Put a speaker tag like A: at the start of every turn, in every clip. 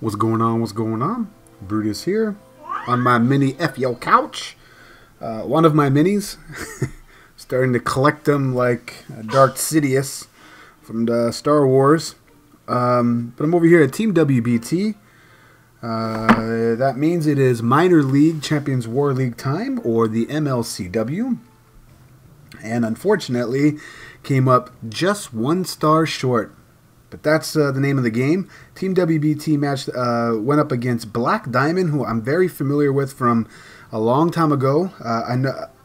A: What's going on? What's going on? Brutus here on my mini FO couch. One of my minis. Starting to collect them like Darth Sidious from the Star Wars. But I'm over here at Team WBT. That means it is Minor League Champions War League time, or the MLCW. And unfortunately, came up just 1 star short. But that's the name of the game. Team WBT match went up against Black Diamond, who I'm very familiar with from a long time ago.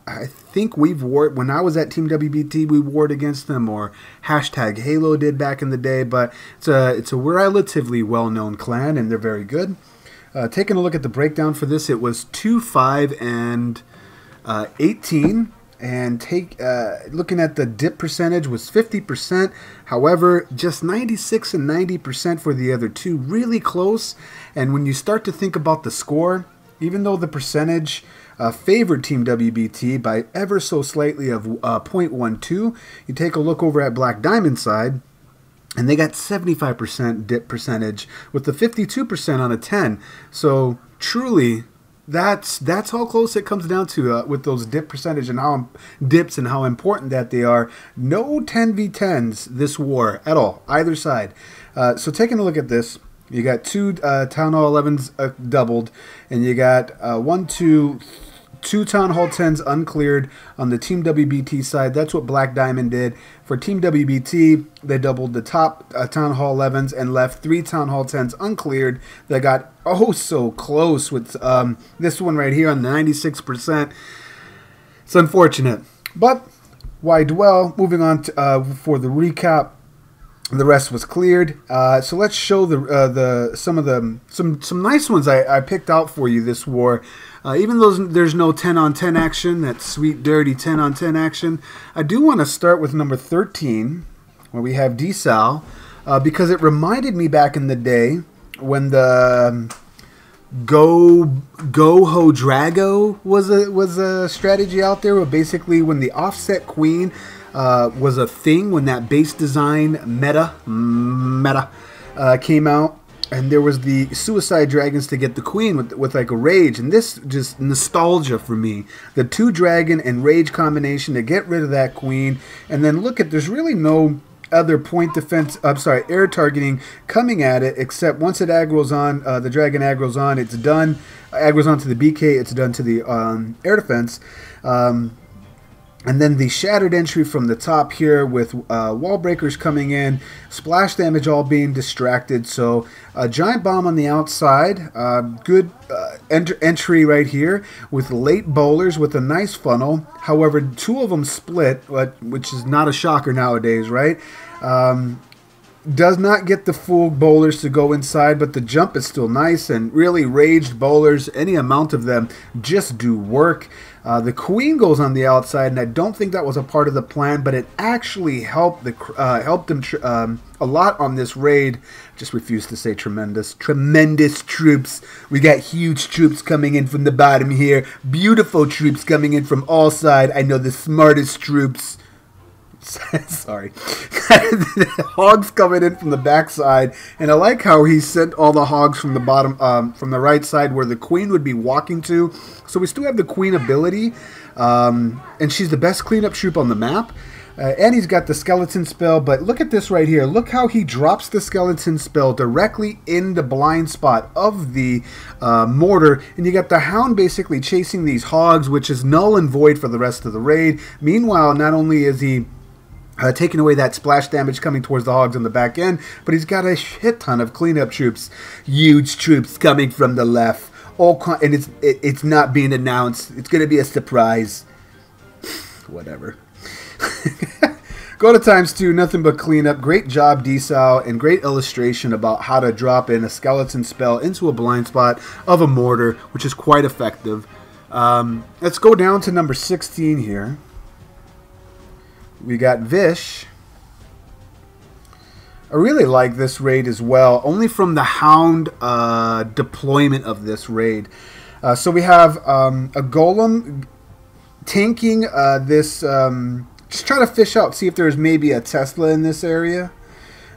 A: I think we've warred, when I was at Team WBT, we warred against them, or hashtag Halo did back in the day. But it's a relatively well-known clan, and they're very good. Taking a look at the breakdown for this, it was 2, 5, and 18. And looking at the dip percentage was 50%. However, just 96 and 90% for the other two. Really close. And when you start to think about the score, even though the percentage favored Team WBT by ever so slightly of 0.12, you take a look over at Black Diamond side, and they got 75% dip percentage with the 52% on a 10. So truly, that's how close it comes down to with those dip percentage and how dips and how important that they are. No 10v10s this war at all, either side. So taking a look at this, you got 2 Town Hall 11s doubled, and you got 2 Town Hall 10s uncleared on the Team WBT side. That's what Black Diamond did. For Team WBT, they doubled the top Town Hall 11s and left 3 Town Hall 10s uncleared. They got oh so close with this one right here on 96%. It's unfortunate, but why dwell? Moving on to, for the recap. The rest was cleared. So let's show some nice ones I picked out for you this war. Even though there's no 10-on-10 action, that sweet dirty 10-on-10 action, I do want to start with number 13, where we have D-Sal, because it reminded me back in the day when the Go Ho Drago was a strategy out there, where basically when the offset queen was a thing, when that base design meta came out, and there was the suicide dragons to get the queen with like a rage, and this just nostalgia for me. The 2 dragon and rage combination to get rid of that queen, and then look at, there's really no other point defense, air targeting coming at it, except once it aggroes on, the dragon aggroes on, it's done. Aggroes onto the BK, it's done to the air defense. And then the shattered entry from the top here with wall breakers coming in, splash damage all being distracted. So a giant bomb on the outside, good entry right here with late bowlers with a nice funnel. However, 2 of them split, which is not a shocker nowadays, right? Does not get the full bowlers to go inside, but the jump is still nice, and really raged bowlers, any amount of them, just do work. The queen goes on the outside, and I don't think that was a part of the plan, but it actually helped them a lot on this raid. Just refuse to say tremendous troops. We got huge troops coming in from the bottom here, beautiful troops coming in from all sides. I know the smartest troops. Sorry. Hogs coming in from the backside, and I like how he sent all the hogs from the bottom, from the right side where the queen would be walking to. So we still have the queen ability, and she's the best cleanup troop on the map. And he's got the skeleton spell, but look at this right here. Look how he drops the skeleton spell directly in the blind spot of the mortar, and you got the hound basically chasing these hogs, which is null and void for the rest of the raid. Meanwhile, not only is he taking away that splash damage coming towards the hogs on the back end, but he's got a shit ton of cleanup troops, huge troops coming from the left. And it's not being announced. It's going to be a surprise. Whatever. Go to ×2, nothing but cleanup. Great job, D-Sal, and great illustration about how to drop in a skeleton spell into a blind spot of a mortar, which is quite effective. Let's go down to number 16 here. We got Vish. I really like this raid as well, only from the hound deployment of this raid. So we have a golem tanking this, just trying to fish out, see if there's maybe a Tesla in this area.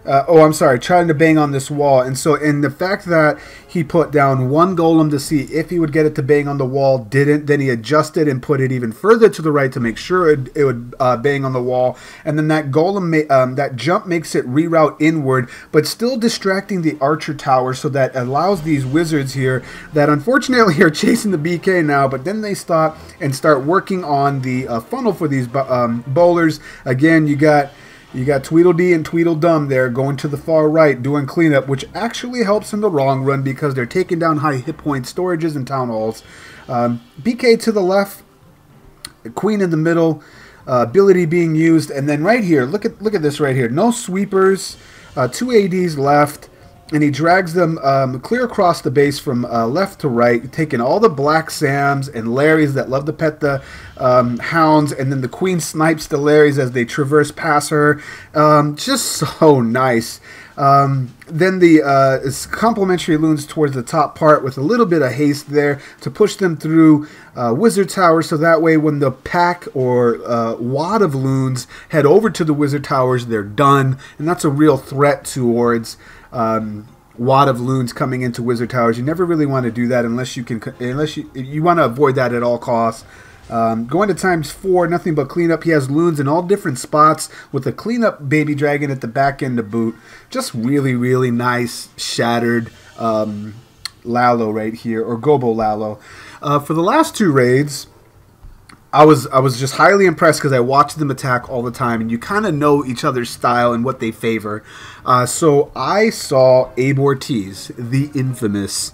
A: Oh, I'm sorry, trying to bang on this wall. And so, in the fact that he put down one golem to see if he would get it to bang on the wall, didn't, then he adjusted and put it even further to the right to make sure it would bang on the wall. And then that golem, that jump makes it reroute inward, but still distracting the archer tower, so that allows these wizards here that unfortunately are chasing the BK now, but then they stop and start working on the funnel for these bowlers. Again, you got Tweedledee and Tweedledum there going to the far right doing cleanup, which actually helps in the long run because they're taking down high hit point storages and town halls. BK to the left, Queen in the middle, ability being used, and then right here, look at this right here. No sweepers, 2 ADs left, and he drags them clear across the base from left to right, taking all the Black Sams and Larrys that love to pet the hounds, and then the Queen snipes the Larrys as they traverse past her. Just so nice. Then the complementary loons towards the top part with a little bit of haste there to push them through Wizard Towers, so that way when the pack or wad of loons head over to the Wizard Towers, they're done. And that's a real threat towards wad of loons coming into Wizard Towers. You never really want to do that unless you want to avoid that at all costs. Going to ×4, nothing but cleanup. He has loons in all different spots with a cleanup baby dragon at the back end to boot. Just really, really nice shattered Lalo right here, or Gobo Lalo. For the last two raids, I was just highly impressed because I watched them attack all the time, and you kind of know each other's style and what they favor. So I saw Abe Ortiz, the infamous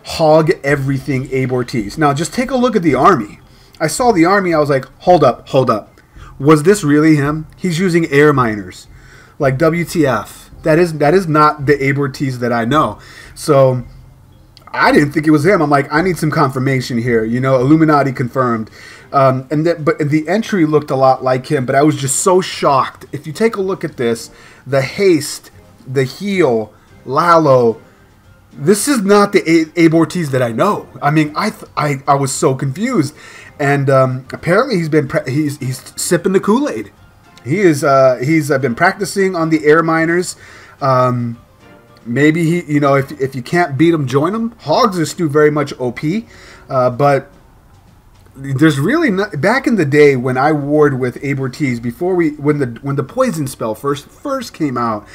A: hog everything Abe Ortiz. Now just take a look at the army. I saw the army, I was like, hold up. Was this really him? He's using air miners. Like, WTF. That is not the Abe Ortiz that I know. So I didn't think it was him. I'm like, I need some confirmation here. You know, Illuminati confirmed. But the entry looked a lot like him, but I was just so shocked. If you take a look at this, the haste, the heal, Lalo, this is not the Abe Ortiz that I know. I mean, I was so confused. And apparently he's sipping the Kool-Aid. He's been practicing on the air miners. Maybe he, you know, if you can't beat him, join him. Hogs are still very much OP, but there's really not, back in the day when I warred with Abe Ortiz, before when the poison spell first came out,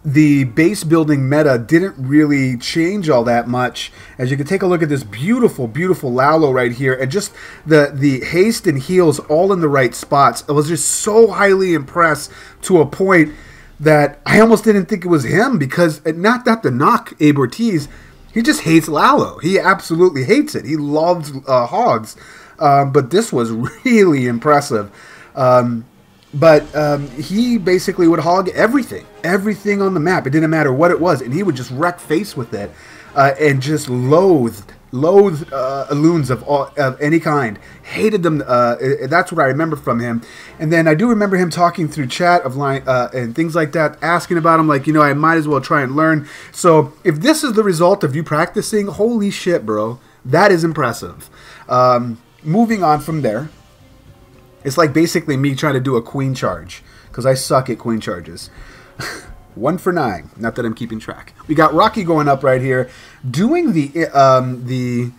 A: the base building meta didn't really change all that much. As you can take a look at this beautiful, beautiful Lalo right here, and just the haste and heals all in the right spots. I was just so highly impressed to a point that I almost didn't think it was him, because not that to knock Abe Ortiz, he just hates Lalo. He absolutely hates it. He loves hogs, but this was really impressive. But he basically would hog everything on the map. It didn't matter what it was, and he would just wreck face with it, and just loathed loons of any kind. Hated them. That's what I remember from him. And then I do remember him talking through chat of and things like that, asking about him, like, you know, I might as well try and learn. So if this is the result of you practicing, holy shit, bro, that is impressive. Moving on from there. It's like basically me trying to do a queen charge, because I suck at queen charges. 1 for 9. Not that I'm keeping track. We got Rocky going up right here, doing the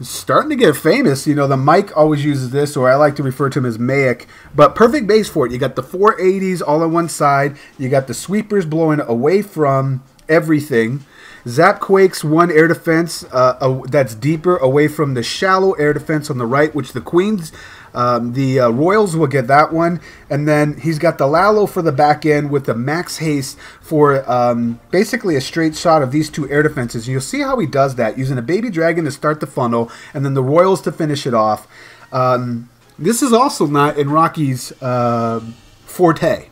A: starting to get famous. You know, the Mike always uses this, or I like to refer to him as Mayic. But perfect base for it. You got the 480s all on one side. You got the sweepers blowing away from everything. Zap Quakes 1 air defense that's deeper away from the shallow air defense on the right, which the queens... the Royals will get that one, and then he's got the Lalo for the back end with the max haste for basically a straight shot of these 2 air defenses. You'll see how he does that, using a baby dragon to start the funnel, and then the Royals to finish it off. This is also not in Rocky's forte.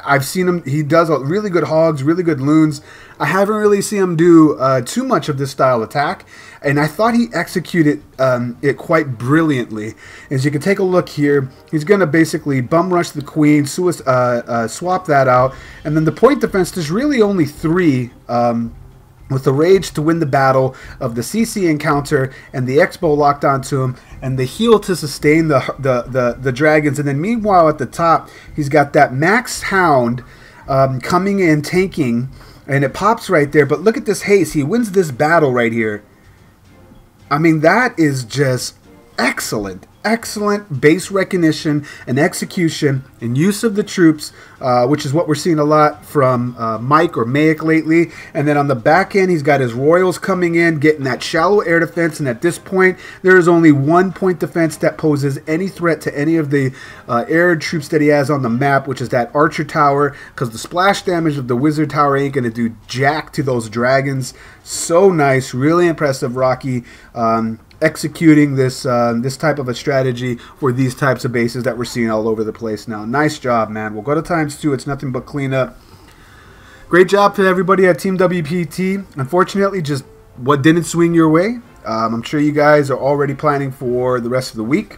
A: I've seen him, he does really good hogs, really good loons. I haven't really seen him do too much of this style attack, and I thought he executed it quite brilliantly. As you can take a look here, he's going to basically bum rush the queen, swap that out, and then the point defense, there's really only 3 with the rage to win the battle of the CC encounter and the Expo locked onto him, and the heal to sustain the dragons. And then meanwhile at the top, he's got that max hound coming in, tanking, and it pops right there. But look at this haste. He wins this battle right here. I mean, that is just excellent. Excellent base recognition and execution and use of the troops, which is what we're seeing a lot from Mike or Mayic lately. And then on the back end, he's got his Royals coming in, getting that shallow air defense. And at this point, there is only 1 point defense that poses any threat to any of the air troops that he has on the map, which is that Archer Tower, because the splash damage of the Wizard Tower ain't going to do jack to those dragons. So nice. Really impressive, Rocky. Executing this this type of a strategy for these types of bases that we're seeing all over the place now. Nice job, man. We'll go to ×2. It's nothing but cleanup. Great job to everybody at Team WBT. Unfortunately, just what didn't swing your way. I'm sure you guys are already planning for the rest of the week.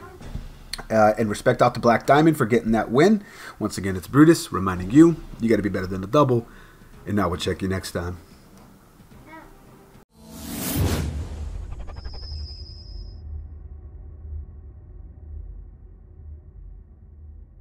A: And respect out to Black Diamond for getting that win. Once again, it's Brutus reminding you, you got to be better than the double. And now we'll check you next time.